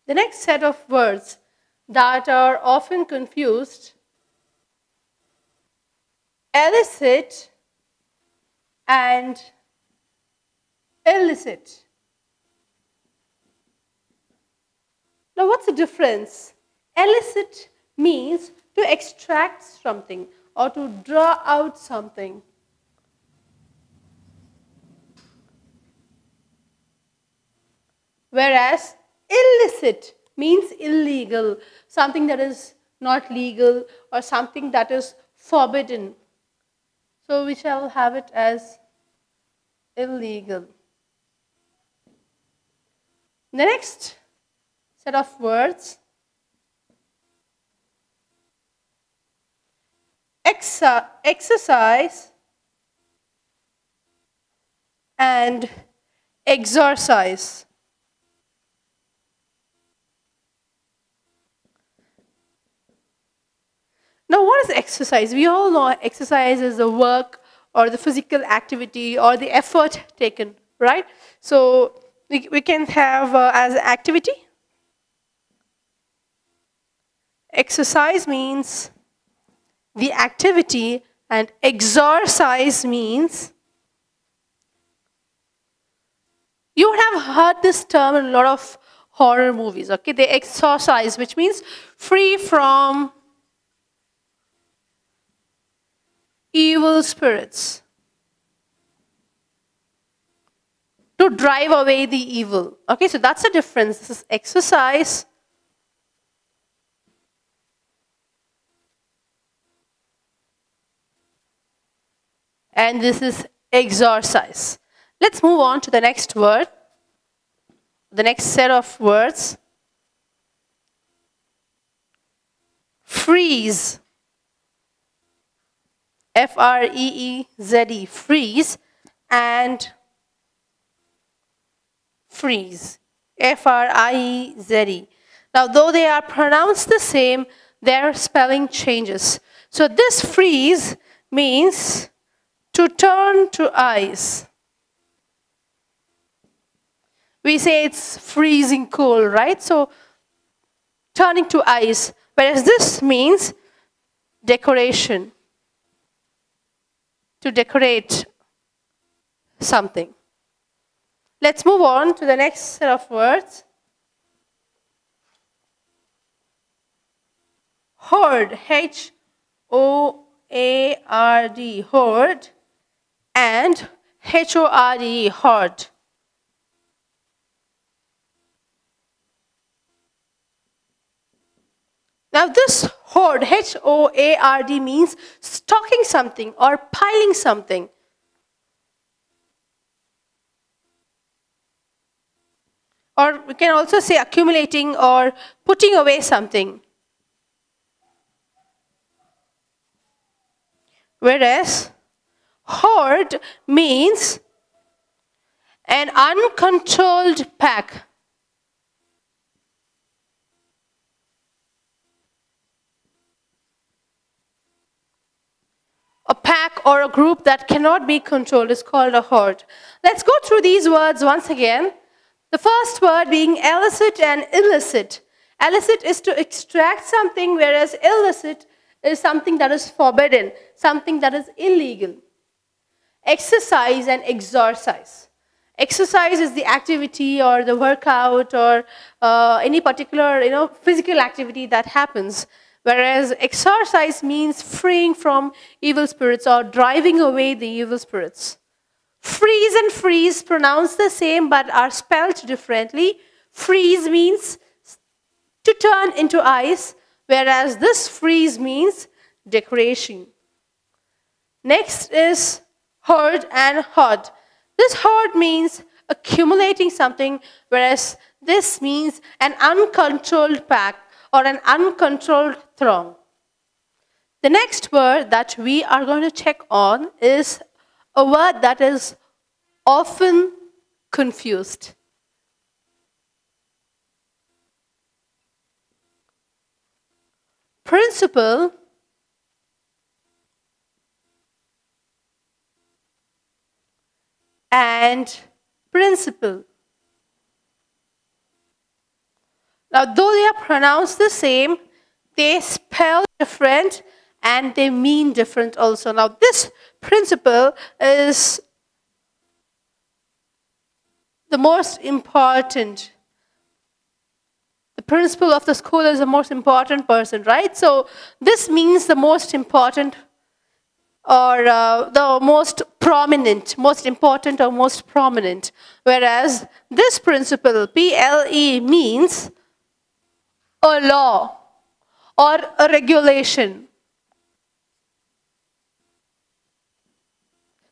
The next set of words that are often confused: illicit and illicit. Now, what's the difference? Illicit means to extract something or to draw out something. Whereas illicit means illegal, something that is not legal or something that is forbidden. So we shall have it as illegal. The next set of words: exercise and exercise. Now, what is exercise? We all know exercise is the work or the physical activity or the effort taken, right? So we can have as activity. Exercise means the activity, and exercise means, you would have heard this term in a lot of horror movies, okay? They exorcise, which means free from evil spirits, to drive away the evil. Okay, so that's the difference. This is exercise. And this is exercise. Let's move on to the next word, the next set of words. Freeze. F-R-E-E-Z-E, freeze, and freeze, F-R-I-E-Z-E. Now, though they are pronounced the same, their spelling changes. So this freeze means to turn to ice. We say it's freezing cold, right? So turning to ice, whereas this means decoration. To decorate something. Let's move on to the next set of words. Hoard, H-O-A-R-D, hoard, and H-O-R-D, hoard. Now this hoard, H-O-A-R-D, means stocking something or piling something. Or we can also say accumulating or putting away something. Whereas hoard means an uncontrolled pack. A pack or a group that cannot be controlled is called a hoard. Let's go through these words once again. The first word being illicit and illicit. Illicit is to extract something, whereas illicit is something that is forbidden, something that is illegal. Exercise and exercise. Exercise is the activity or the workout or any particular physical activity that happens. Whereas exorcise means freeing from evil spirits or driving away the evil spirits. Freeze and freeze pronounced the same but are spelled differently. Freeze means to turn into ice, whereas this freeze means decoration. Next is hoard and hoard. This hoard means accumulating something, whereas this means an uncontrolled pack or an uncontrolled throng. The next word that we are going to check on is a word that is often confused. Principle and principle. Now, though they are pronounced the same, they spell different and they mean different also. Now, this principle is the most important. The principal of the school is the most important person, right? So, this means the most important or the most prominent, most important or most prominent. Whereas this principle, PLE, means a law or a regulation.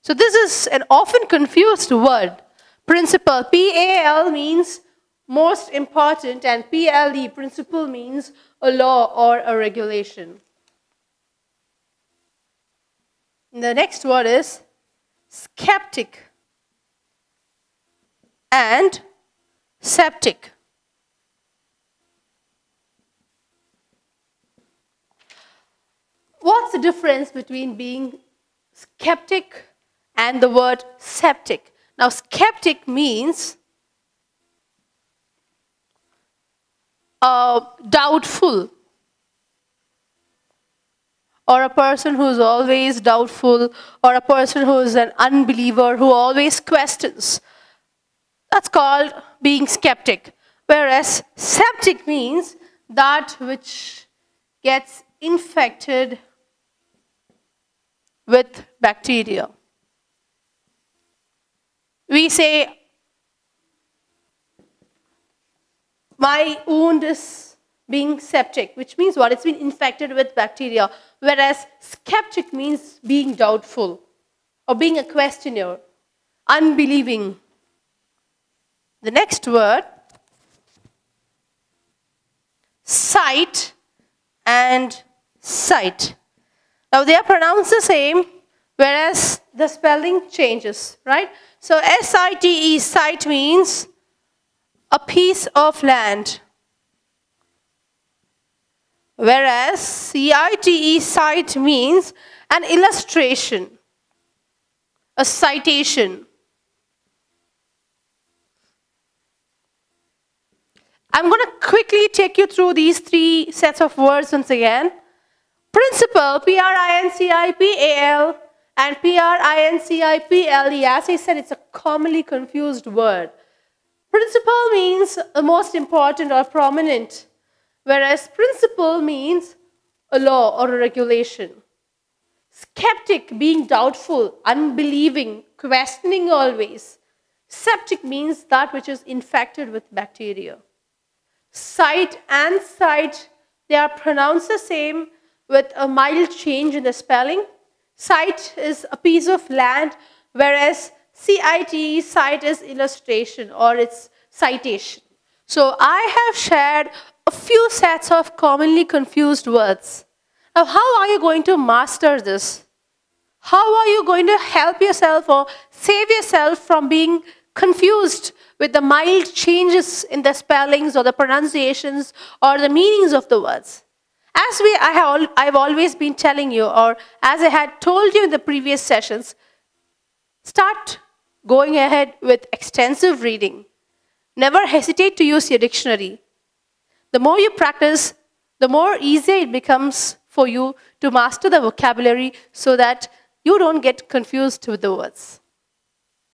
So this is an often confused word. Principle, PAL means most important and PLE, principle, means a law or a regulation. The next word is skeptic and septic. What's the difference between being skeptic and the word septic? Now, skeptic means doubtful, or a person who is always doubtful, or a person who is an unbeliever, who always questions. That's called being skeptic. Whereas septic means that which gets infected with bacteria. We say, my wound is being septic, which means what? It's been infected with bacteria. Whereas skeptic means being doubtful or being a questioner, unbelieving. The next word, sight and sight. Now they are pronounced the same, whereas the spelling changes, right? So S-I-T-E, sight, means a piece of land. Whereas C-I-T-E, cite, means an illustration, a citation. I'm going to quickly take you through these three sets of words once again. Principle, P-R-I-N-C-I-P-A-L and P-R-I-N-C-I-P-L-E. As I said, it's a commonly confused word. Principle means the most important or prominent, whereas principle means a law or a regulation. Skeptic, being doubtful, unbelieving, questioning always. Septic means that which is infected with bacteria. Sight and sight, they are pronounced the same with a mild change in the spelling. Sight is a piece of land, whereas C-I-T, sight, is illustration or it's citation. So I have shared a few sets of commonly confused words. Now, how are you going to master this? How are you going to help yourself or save yourself from being confused with the mild changes in the spellings or the pronunciations or the meanings of the words? As I've always been telling you, or as I had told you in the previous sessions, start going ahead with extensive reading. Never hesitate to use your dictionary. The more you practice, the more easier it becomes for you to master the vocabulary so that you don't get confused with the words.